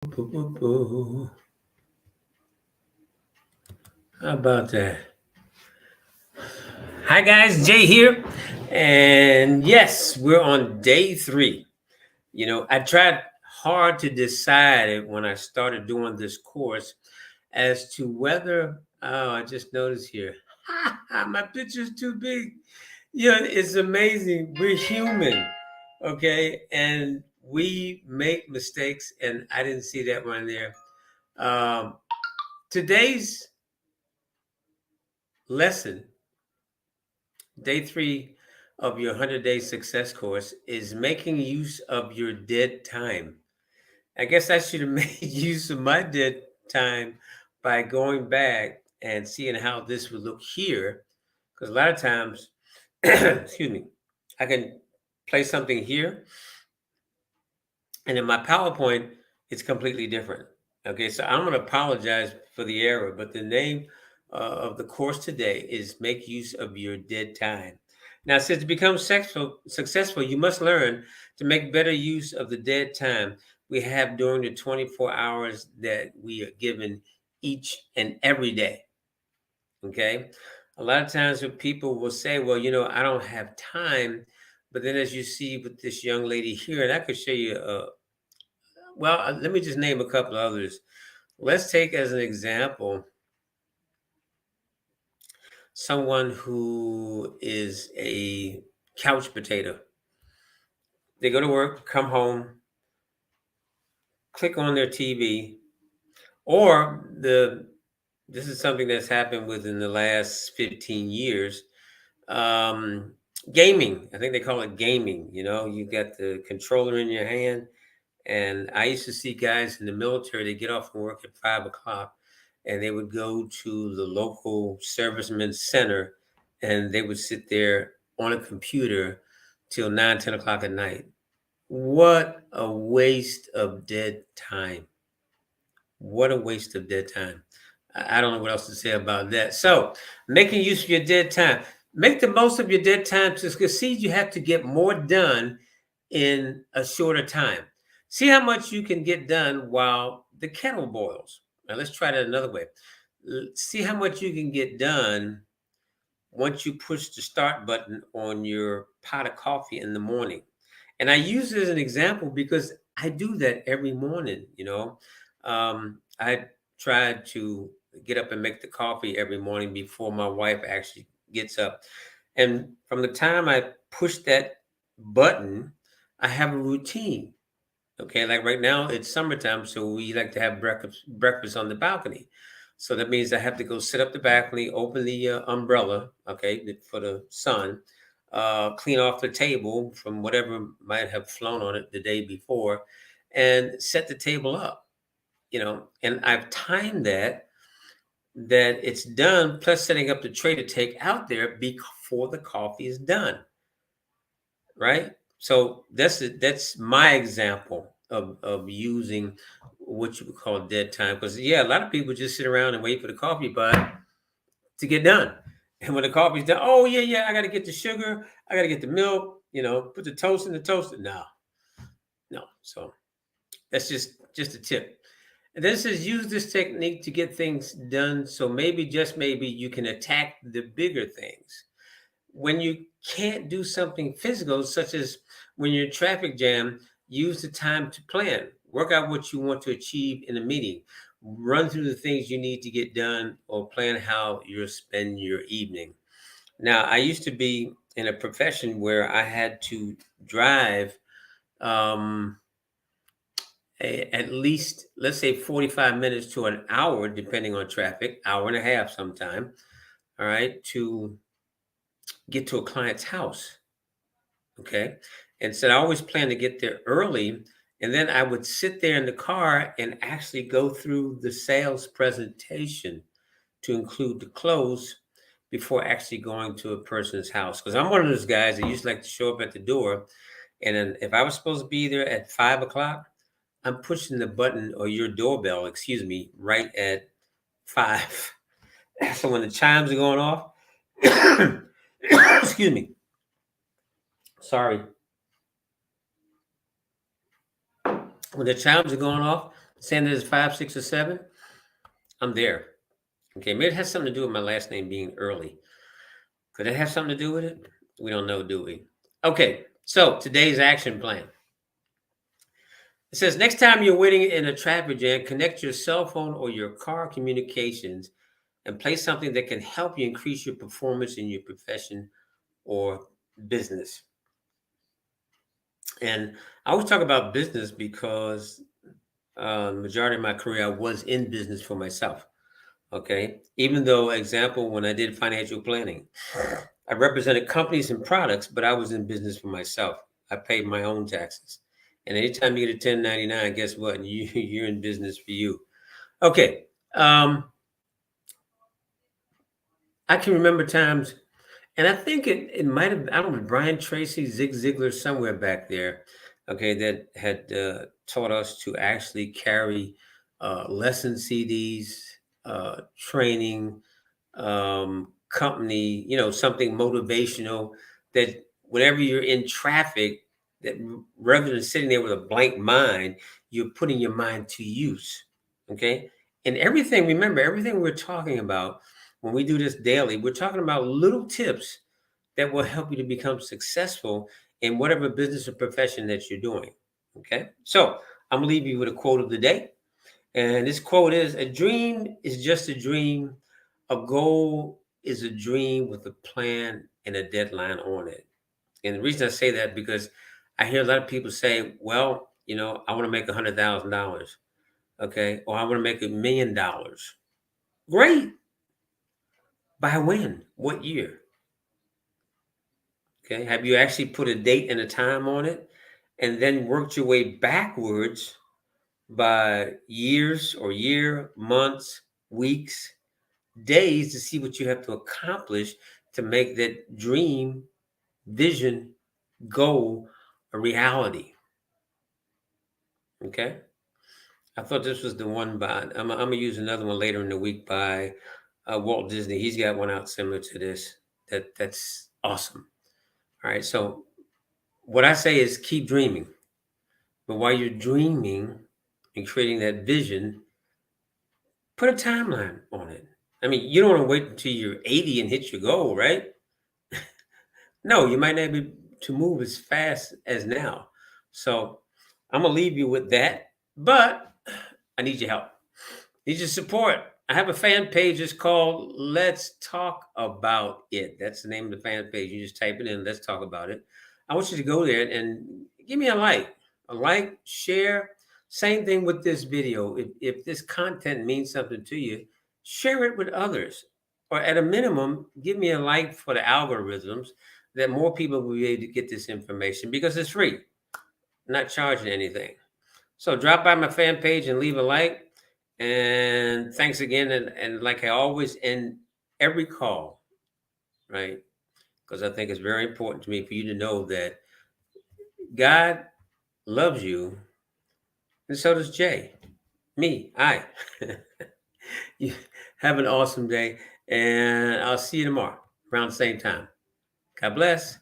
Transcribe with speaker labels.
Speaker 1: How about that? Hi, guys. Jay here. And yes, we're on day 3. I tried hard to decide when I started doing this course as to whether, oh, I just noticed here, my picture's too big. It's amazing. We're human, okay? And we make mistakes, and I didn't see that one there. Um, Today's lesson, day 3 of your 100-day success course, is making use of your dead time. I guess I should have made use of my dead time by going back and seeing how this would look here. Because a lot of times, excuse me, I can play something here, and in my PowerPoint, it's completely different. Okay, so I'm going to apologize for the error, but the name of the course today is Make Use of Your Dead Time. Now, it says to become successful, you must learn to make better use of the dead time we have during the 24 hours that we are given each and every day. Okay, a lot of times when people will say, well, I don't have time. But then, as you see with this young lady here, and I could show you let me just name a couple of others. Let's take as an example someone who is a couch potato. They go to work, come home, click on their TV, or this is something that's happened within the last 15 years. Um, Gaming, I think they call it gaming. You got the controller in your hand. And I used to see guys in the military, they get off from work at 5 o'clock and they would go to the local servicemen center and they would sit there on a computer till 9, 10 o'clock at night. What a waste of dead time. What a waste of dead time. I don't know what else to say about that. So, making use of your dead time. Make the most of your dead time to succeed. You have to get more done in a shorter time. See how much you can get done while the kettle boils. Now, let's try that another way. See how much you can get done once you push the start button on your pot of coffee in the morning. And I use it as an example because I do that every morning. I try to get up and make the coffee every morning before my wife actually gets up. And from the time I push that button, I have a routine. Okay, like right now it's summertime, so we like to have breakfast on the balcony. So that means I have to go sit up the balcony, open the umbrella, okay, for the sun, clean off the table from whatever might have flown on it the day before, and set the table up. And I've timed that it's done, plus setting up the tray to take out there before the coffee is done, right? So that's my example of using what you would call dead time. Because yeah, a lot of people just sit around and wait for the coffee pot to get done. And when the coffee's done, oh yeah, I got to get the sugar, I got to get the milk, put the toast in the toaster. No, no. So that's just a tip. And then it says use this technique to get things done. So maybe, just maybe, you can attack the bigger things. When you can't do something physical, such as when you're in traffic jam, use the time to plan. Work out what you want to achieve in a meeting. Run through the things you need to get done, or plan how you'll spend your evening. Now, I used to be in a profession where I had to drive um, at least, let's say, 45 minutes to an hour, depending on traffic, hour and a half sometime, all right, to get to a client's house. Okay. And so I always plan to get there early. And then I would sit there in the car and actually go through the sales presentation to include the close before actually going to a person's house. Because I'm one of those guys that used to like to show up at the door. And then if I was supposed to be there at 5 o'clock, I'm pushing the button, or your doorbell, excuse me, right at 5. So when the chimes are going off, excuse me, sorry. When the chimes are going off, saying that it's 5, 6, or 7, I'm there. Okay, maybe it has something to do with my last name being early. Could it have something to do with it? We don't know, do we? Okay, so today's action plan. It says next time you're waiting in a traffic jam, connect your cell phone or your car communications and play something that can help you increase your performance in your profession or business. And I always talk about business because the majority of my career I was in business for myself. Okay, even though, example, when I did financial planning, I represented companies and products, but I was in business for myself. I paid my own taxes. And anytime you get a 1099, guess what? You're in business for you. Okay. I can remember times, and I think it might have, I don't know, Brian Tracy, Zig Ziglar, somewhere back there, okay, that had taught us to actually carry lesson CDs, training, company, something motivational that whenever you're in traffic, that rather than sitting there with a blank mind, you're putting your mind to use. Okay. And everything, remember, everything we're talking about when we do this daily, we're talking about little tips that will help you to become successful in whatever business or profession that you're doing. Okay. So I'm gonna leave you with a quote of the day. And this quote is: a dream is just a dream. A goal is a dream with a plan and a deadline on it. And the reason I say that because I hear a lot of people say, well, I want to make $100,000. Okay. Or I want to make $1 million. Great. By when? What year? Okay. Have you actually put a date and a time on it and then worked your way backwards by years or months, weeks, days to see what you have to accomplish to make that dream, vision, goal a reality? Okay. I thought this was the one by, I'm gonna use another one later in the week by Walt Disney. He's got one out similar to this. That's awesome. All right. So what I say is keep dreaming. But while you're dreaming and creating that vision, put a timeline on it. I mean, you don't want to wait until you're 80 and hit your goal, right? No, you might not be able to move as fast as now. So I'm gonna leave you with that. But I need your help. Need your support. I have a fan page. It's called Let's Talk About It. That's the name of the fan page. You just type it in, Let's Talk About It. I want you to go there and give me a like. A like, share. Same thing with this video. If this content means something to you, share it with others. Or at a minimum, give me a like for the algorithms that more people will be able to get this information because it's free, not charging anything. So drop by my fan page and leave a like. And thanks again. And like I always end every call, right? Because I think it's very important to me for you to know that God loves you, and so does Jay. Me, I. You have an awesome day, and I'll see you tomorrow around the same time. God bless.